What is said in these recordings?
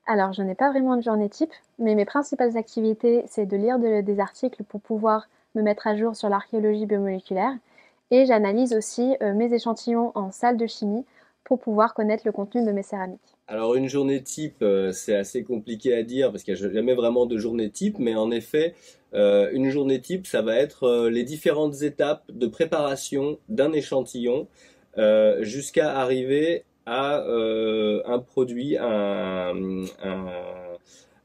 Alors, je n'ai pas vraiment de journée type, mais mes principales activités, c'est de lire des articles pour pouvoir me mettre à jour sur l'archéologie biomoléculaire et j'analyse aussi mes échantillons en salle de chimie pour pouvoir connaître le contenu de mes céramiques. Alors une journée type, c'est assez compliqué à dire parce qu'il n'y a jamais vraiment de journée type, mais en effet, une journée type, ça va être les différentes étapes de préparation d'un échantillon jusqu'à arriver à un produit, un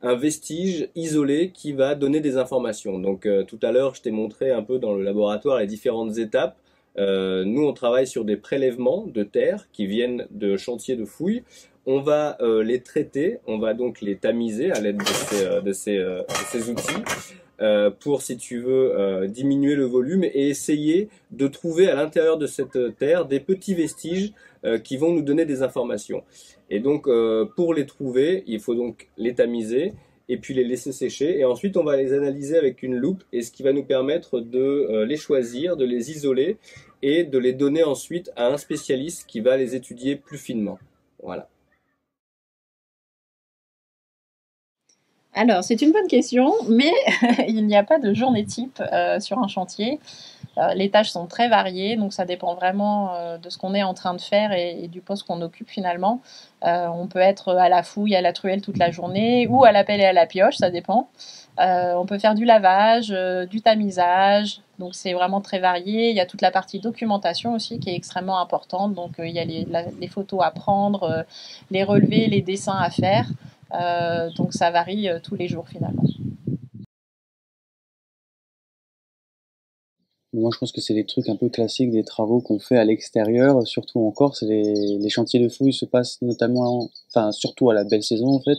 vestige isolé qui va donner des informations. Donc tout à l'heure, je t'ai montré un peu dans le laboratoire les différentes étapes. Nous, on travaille sur des prélèvements de terre qui viennent de chantiers de fouilles. On va les traiter, on va donc les tamiser à l'aide de ces outils pour, si tu veux, diminuer le volume et essayer de trouver à l'intérieur de cette terre des petits vestiges qui vont nous donner des informations. Et donc, pour les trouver, il faut donc les tamiser et puis les laisser sécher. Et ensuite, on va les analyser avec une loupe, et ce qui va nous permettre de les choisir, de les isoler et de les donner ensuite à un spécialiste qui va les étudier plus finement. Voilà. Alors, c'est une bonne question, mais il n'y a pas de journée type sur un chantier. Les tâches sont très variées, donc ça dépend vraiment de ce qu'on est en train de faire et du poste qu'on occupe finalement. On peut être à la fouille, à la truelle toute la journée, ou à la pelle et à la pioche, ça dépend. On peut faire du lavage, du tamisage, donc c'est vraiment très varié. Il y a toute la partie documentation aussi qui est extrêmement importante, donc il y a les photos à prendre, les relevés, les dessins à faire. Donc ça varie tous les jours finalement. Moi, je pense que c'est des trucs un peu classiques des travaux qu'on fait à l'extérieur, surtout en Corse. Les chantiers de fouilles se passent notamment, enfin, surtout à la belle saison, en fait.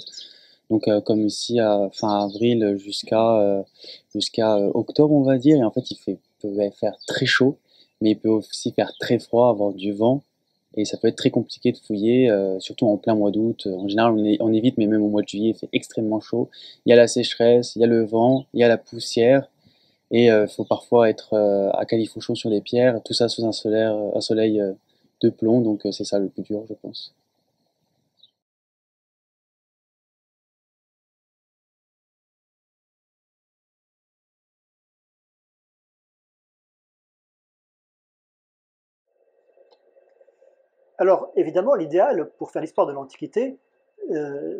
Donc, comme ici, à fin avril jusqu'à octobre, on va dire. Et en fait, peut faire très chaud, mais il peut aussi faire très froid, avoir du vent. Et ça peut être très compliqué de fouiller, surtout en plein mois d'août. En général, on évite, mais même au mois de juillet, il fait extrêmement chaud. Il y a la sécheresse, il y a le vent, il y a la poussière. Et il faut parfois être à califourchon sur les pierres, tout ça sous un soleil de plomb, donc c'est ça le plus dur, je pense. Alors, évidemment, l'idéal pour faire l'histoire de l'Antiquité,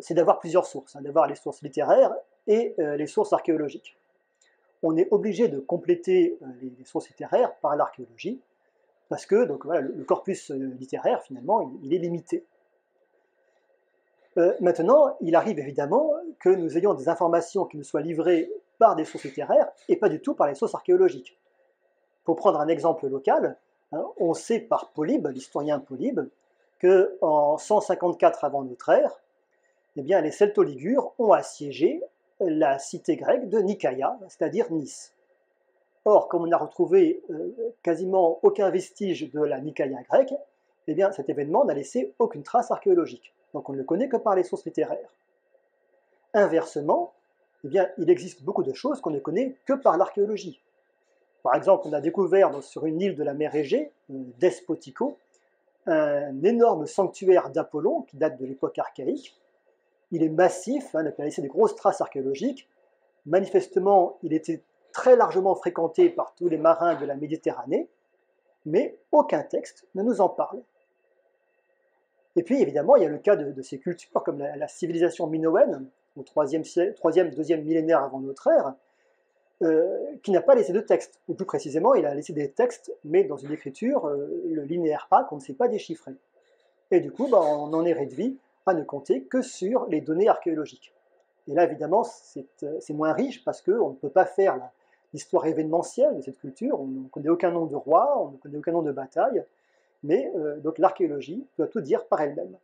c'est d'avoir plusieurs sources, hein, d'avoir les sources littéraires et les sources archéologiques. On est obligé de compléter les sources littéraires par l'archéologie, parce que donc, voilà, le corpus littéraire, finalement, il est limité. Maintenant, il arrive évidemment que nous ayons des informations qui nous soient livrées par des sources littéraires et pas du tout par les sources archéologiques. Pour prendre un exemple local, hein, on sait par Polybe, l'historien Polybe, qu'en 154 avant notre ère, eh bien, les Celto-Ligures ont assiégé la cité grecque de Nicaïa, c'est-à-dire Nice. Or, comme on n'a retrouvé quasiment aucun vestige de la Nicaïa grecque, eh bien, cet événement n'a laissé aucune trace archéologique. Donc on ne le connaît que par les sources littéraires. Inversement, eh bien, il existe beaucoup de choses qu'on ne connaît que par l'archéologie. Par exemple, on a découvert sur une île de la mer Égée, Despotico, un énorme sanctuaire d'Apollon qui date de l'époque archaïque. Il est massif, hein, il a laissé des grosses traces archéologiques. Manifestement, il était très largement fréquenté par tous les marins de la Méditerranée, mais aucun texte ne nous en parle. Et puis évidemment, il y a le cas de ces cultures comme la civilisation minoenne, au 3e, 2e millénaire avant notre ère, qui n'a pas laissé de texte. Ou plus précisément, il a laissé des textes, mais dans une écriture, le linéaire A, qu'on ne sait pas déchiffrer. Et du coup, on en est réduit à ne compter que sur les données archéologiques. Et là, évidemment, c'est moins riche parce qu'on ne peut pas faire l'histoire événementielle de cette culture. On ne connaît aucun nom de roi, on ne connaît aucun nom de bataille, mais donc l'archéologie doit tout dire par elle-même.